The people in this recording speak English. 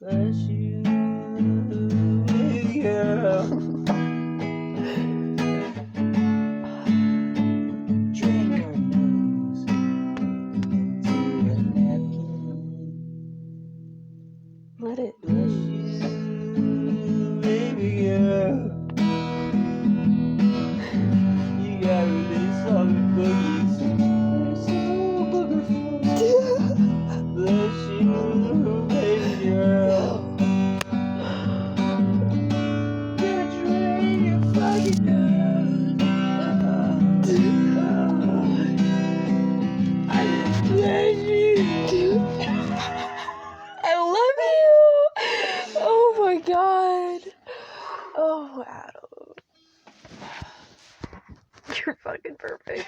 bless you, girl. Drain your nose into a napkin. Let it Bless loose. you, baby girl. You got really soft cookies. They're so boogerful. Bless you, baby girl. Gonna drain your fucking nose. I just bless you. I love you. Oh my god. Oh, Adam. You're fucking perfect.